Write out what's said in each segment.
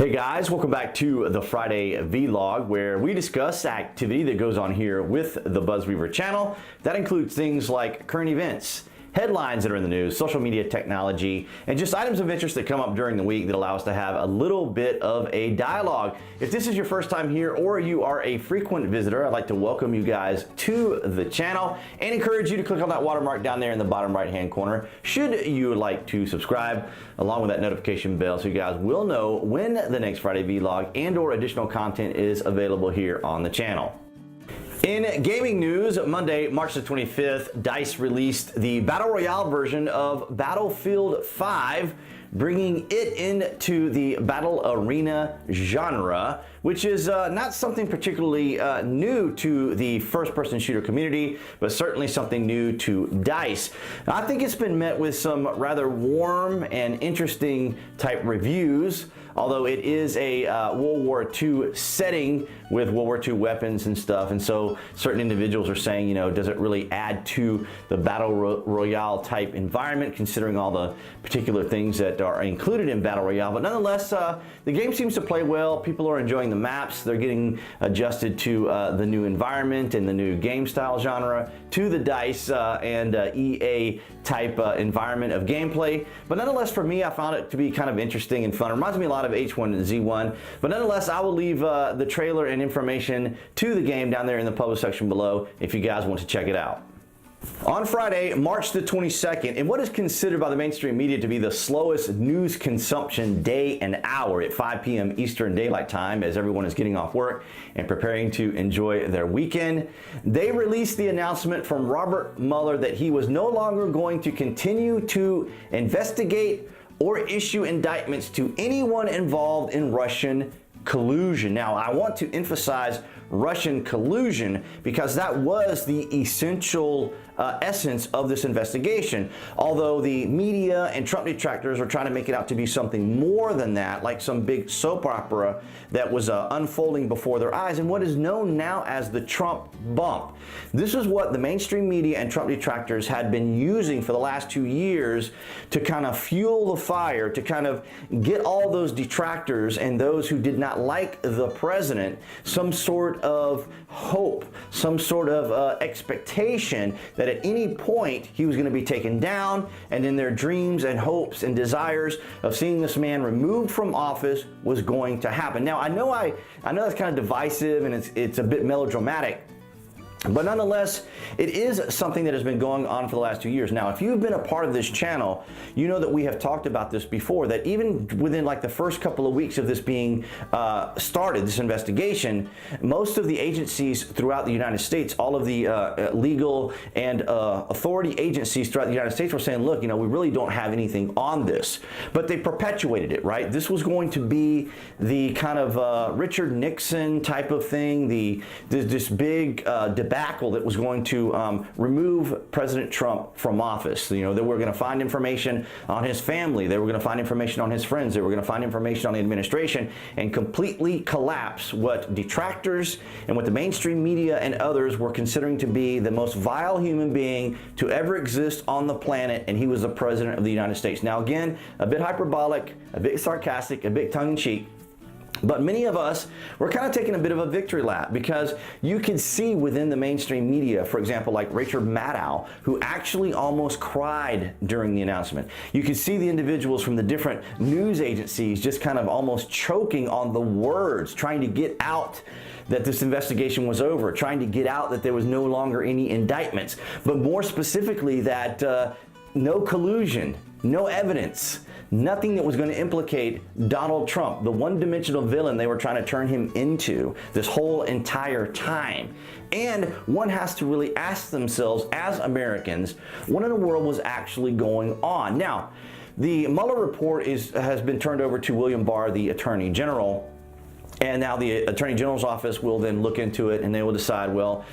Hey guys, welcome back to the Friday Vlog, where we discuss activity that goes on here with the BuzWeaver channel. That includes things like current events, headlines that are in the news, social media technology, and just items of interest that come up during the week that allow us to have a little bit of a dialogue. If this is your first time here or you are a frequent visitor, I'd like to welcome you guys to the channel and encourage you to click on that watermark down there in the bottom right hand corner should you like to subscribe, along with that notification bell, so you guys will know when the next Friday Vlog and or additional content is available here on the channel. In gaming news, Monday, March the 25th, DICE released the Battle Royale version of Battlefield 5, bringing it into the battle arena genre, which is not something particularly new to the first-person shooter community, but certainly something new to DICE. I think it's been met with some rather warm and interesting type reviews, although it is a World War II setting with World War II weapons and stuff, and so certain individuals are saying, you know, does it really add to the Battle Royale type environment, considering all the particular things that are included in Battle Royale? But nonetheless, the game seems to play well. People are enjoying the maps. They're getting adjusted to the new environment and the new game style genre, to the DICE and EA type environment of gameplay. But nonetheless, for me, I found it to be kind of interesting and fun. It reminds me a lot of H1Z1. But nonetheless, I will leave the trailer and information to the game down there in the public section below if you guys want to check it out. On Friday, March the 22nd, in what is considered by the mainstream media to be the slowest news consumption day and hour at 5 p.m. Eastern Daylight Time, as everyone is getting off work and preparing to enjoy their weekend, they released the announcement from Robert Mueller that he was no longer going to continue to investigate or issue indictments to anyone involved in Russian collusion. Now, I want to emphasize Russian collusion because that was the essential essence of this investigation. Although the media and Trump detractors are trying to make it out to be something more than that, like some big soap opera that was unfolding before their eyes, and what is known now as the Trump bump. This is what the mainstream media and Trump detractors had been using for the last 2 years to kind of fuel the fire, to kind of get all those detractors and those who did not like the president some sort of hope, some sort of expectation that at any point he was going to be taken down, and in their dreams and hopes and desires of seeing this man removed from office was going to happen. Now, I know that's kind of divisive and it's a bit melodramatic, but nonetheless, it is something that has been going on for the last 2 years. Now, if you've been a part of this channel, you know that we have talked about this before, that even within like the first couple of weeks of this being started, this investigation, most of the agencies throughout the United States, all of the legal and authority agencies throughout the United States were saying, look, you know, we really don't have anything on this. But they perpetuated it, right? This was going to be the kind of Richard Nixon type of thing, this big debacle that was going to remove President Trump from office. You know, they were going to find information on his family, they were going to find information on his friends, they were going to find information on the administration, and completely collapse what detractors and what the mainstream media and others were considering to be the most vile human being to ever exist on the planet, and he was the president of the United States. Now, again, a bit hyperbolic, a bit sarcastic, a bit tongue-in-cheek, but many of us were kind of taking a bit of a victory lap, because you can see within the mainstream media, for example, like Rachel Maddow, who actually almost cried during the announcement. You can see the individuals from the different news agencies just kind of almost choking on the words, trying to get out that this investigation was over, trying to get out that there was no longer any indictments, but more specifically that no collusion, no evidence, nothing that was going to implicate Donald Trump, the one-dimensional villain they were trying to turn him into this whole entire time. And one has to really ask themselves, as Americans, what in the world was actually going on? Now, the Mueller report has been turned over to William Barr, the Attorney General. And now the Attorney General's office will then look into it, and they will decide, well,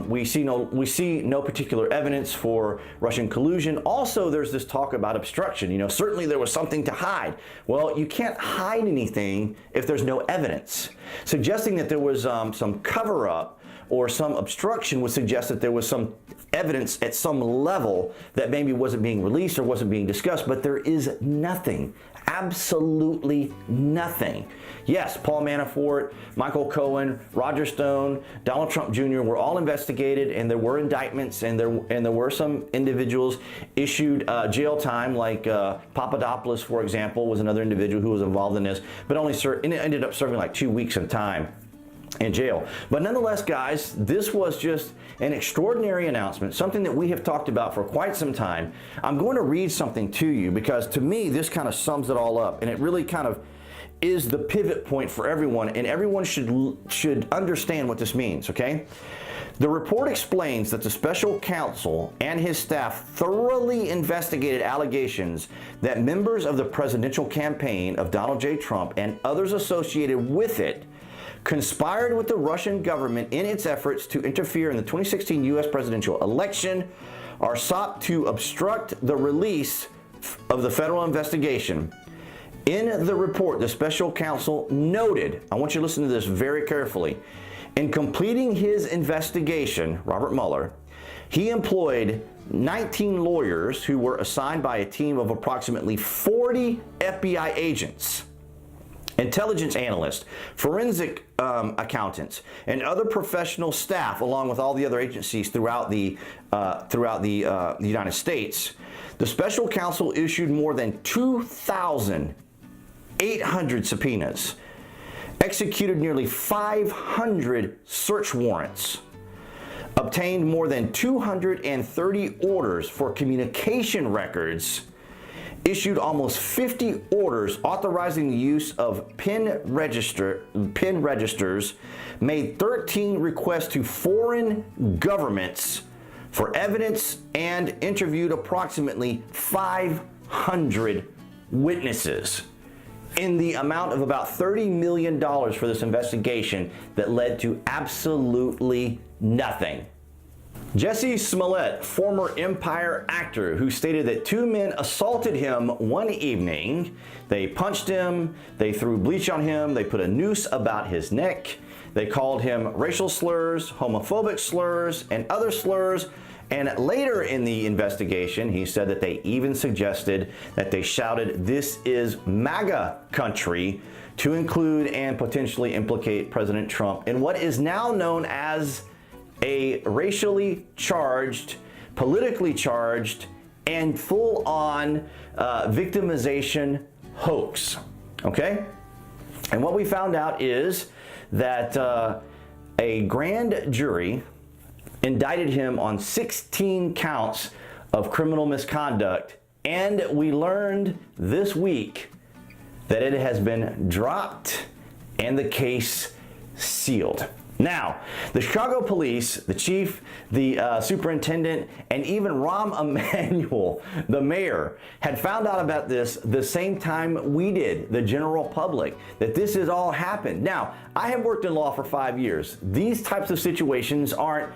we see no particular evidence for Russian collusion. Also, there's this talk about obstruction. You know, certainly there was something to hide. Well, you can't hide anything if there's no evidence. Suggesting that there was some cover-up or some obstruction would suggest that there was some evidence at some level that maybe wasn't being released or wasn't being discussed, but there is nothing, absolutely nothing. Yes, Paul Manafort, Michael Cohen, Roger Stone, Donald Trump Jr. were all investigated, and there were indictments, and there were some individuals issued jail time, like Papadopoulos, for example, was another individual who was involved in this, but only ended up serving like 2 weeks of time in jail. But nonetheless, guys, this was just an extraordinary announcement, something that we have talked about for quite some time. I'm going to read something to you because to me, this kind of sums it all up, and it really kind of is the pivot point for everyone, and everyone should understand what this means, okay? The report explains that the special counsel and his staff thoroughly investigated allegations that members of the presidential campaign of Donald J. Trump and others associated with it conspired with the Russian government in its efforts to interfere in the 2016 U.S. presidential election, or sought to obstruct the release of the federal investigation. In the report, the special counsel noted, I want you to listen to this very carefully, in completing his investigation, Robert Mueller, he employed 19 lawyers who were assigned by a team of approximately 40 FBI agents, intelligence analysts, forensic accountants, and other professional staff, along with all the other agencies throughout the United States. The special counsel issued more than 2,800 subpoenas, executed nearly 500 search warrants, obtained more than 230 orders for communication records, issued almost 50 orders authorizing the use of PIN registers, made 13 requests to foreign governments for evidence, and interviewed approximately 500 witnesses in the amount of about $30 million for this investigation that led to absolutely nothing. Jussie Smollett, former Empire actor, who stated that two men assaulted him one evening. They punched him, they threw bleach on him, they put a noose about his neck, they called him racial slurs, homophobic slurs, and other slurs. And later in the investigation, he said that they even suggested that they shouted, "This is MAGA country," to include and potentially implicate President Trump in what is now known as a racially charged, politically charged, and full-on victimization hoax, okay? And what we found out is that a grand jury indicted him on 16 counts of criminal misconduct, and we learned this week that it has been dropped and the case sealed. Now, the Chicago police, the chief, the superintendent, and even Rahm Emanuel, the mayor, had found out about this the same time we did, the general public, that this has all happened. Now, I have worked in law for 5 years. These types of situations aren't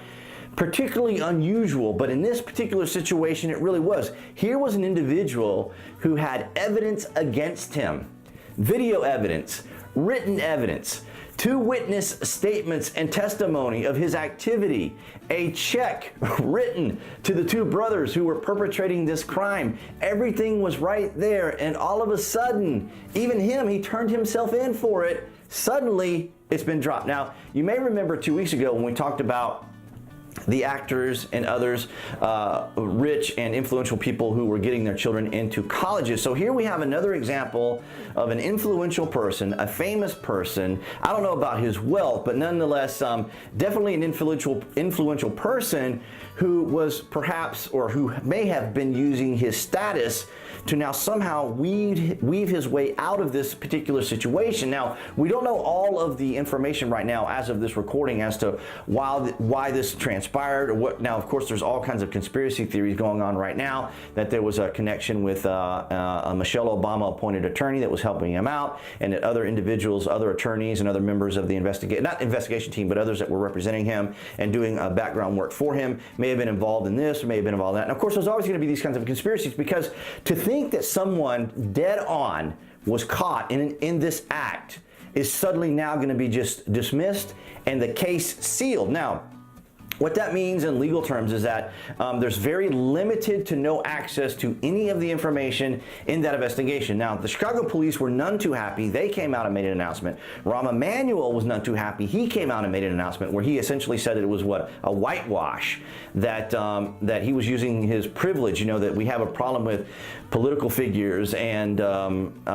particularly unusual, but in this particular situation, it really was. Here was an individual who had evidence against him, video evidence, written evidence, 2 witness statements and testimony of his activity, a check written to the 2 brothers who were perpetrating this crime. Everything was right there, and all of a sudden, even him, he turned himself in for it. Suddenly, it's been dropped. Now, you may remember 2 weeks ago when we talked about the actors and others, rich and influential people who were getting their children into colleges. So here we have another example of an influential person, a famous person. I don't know about his wealth, but nonetheless, definitely an influential person who was perhaps, or who may have been using his status to now somehow weave his way out of this particular situation. Now, we don't know all of the information right now as of this recording as to why this transpired or what. Now, of course, there's all kinds of conspiracy theories going on right now that there was a connection with a Michelle Obama appointed attorney that was helping him out, and that other individuals, other attorneys, and other members of the investigation team, but others that were representing him and doing background work for him may have been involved in this, or may have been involved in that. And of course, there's always going to be these kinds of conspiracies, because to think that someone dead on was caught in this act is suddenly now going to be just dismissed and the case sealed. Now, What that means in legal terms is that there's very limited to no access to any of the information in that investigation. Now, the Chicago police were none too happy. They came out and made an announcement. Rahm Emanuel was none too happy. He came out and made an announcement where he essentially said that it was a whitewash, that that he was using his privilege, that we have a problem with political figures and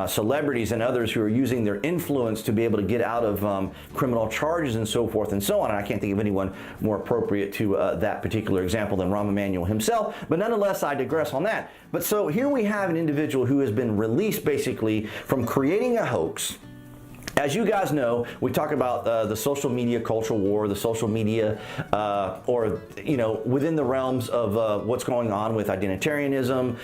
celebrities and others who are using their influence to be able to get out of criminal charges and so forth and so on. And I can't think of anyone more appropriate to that particular example than Rahm Emanuel himself, but nonetheless, I digress on that. But so here we have an individual who has been released basically from creating a hoax. As you guys know, we talk about the social media cultural war, the social media, or within the realms of what's going on with identitarianism,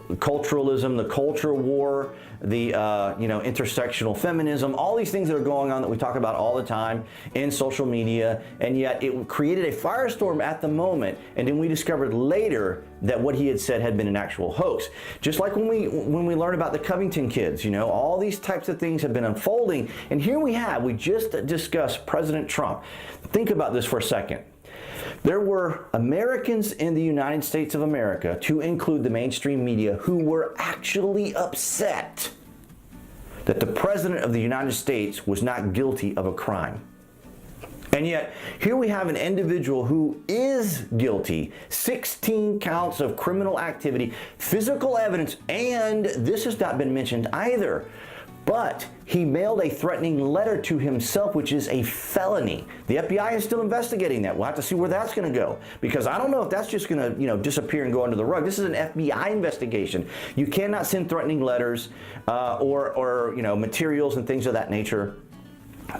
culturalism, the culture war, the intersectional feminism, all these things that are going on that we talk about all the time in social media, and yet it created a firestorm at the moment, and then we discovered later that what he had said had been an actual hoax. Just like when we learned about the Covington kids, all these types of things have been unfolding, and here we just discussed President Trump. Think about this for a second. There were Americans in the United States of America, to include the mainstream media, who were actually upset that the President of the United States was not guilty of a crime. And yet, here we have an individual who is guilty, 16 counts of criminal activity, physical evidence, and this has not been mentioned either, but he mailed a threatening letter to himself, which is a felony. The FBI is still investigating that. We'll have to see where that's going to go, because I don't know if that's just going to, disappear and go under the rug. This is an FBI investigation. You cannot send threatening letters or materials and things of that nature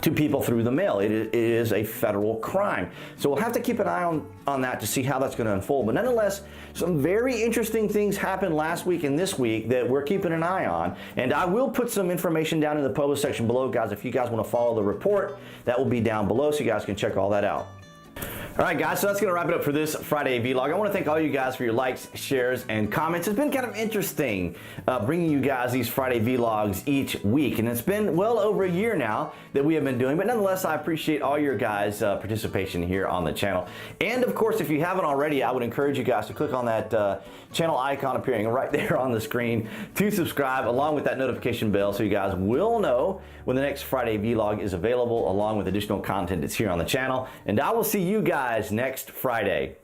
to people through the mail. It is a federal crime. So we'll have to keep an eye on that to see how that's going to unfold. But nonetheless, some very interesting things happened last week and this week that we're keeping an eye on. And I will put some information down in the published section below, guys. If you guys want to follow the report, that will be down below so you guys can check all that out. All right, guys, so that's going to wrap it up for this Friday vlog. I want to thank all you guys for your likes, shares, and comments. It's been kind of interesting bringing you guys these Friday vlogs each week, and it's been well over a year now that we have been doing, but nonetheless, I appreciate all your guys' participation here on the channel. And of course, if you haven't already, I would encourage you guys to click on that channel icon appearing right there on the screen to subscribe, along with that notification bell, so you guys will know when the next Friday vlog is available, along with additional content that's here on the channel. And I will see you guys next Friday.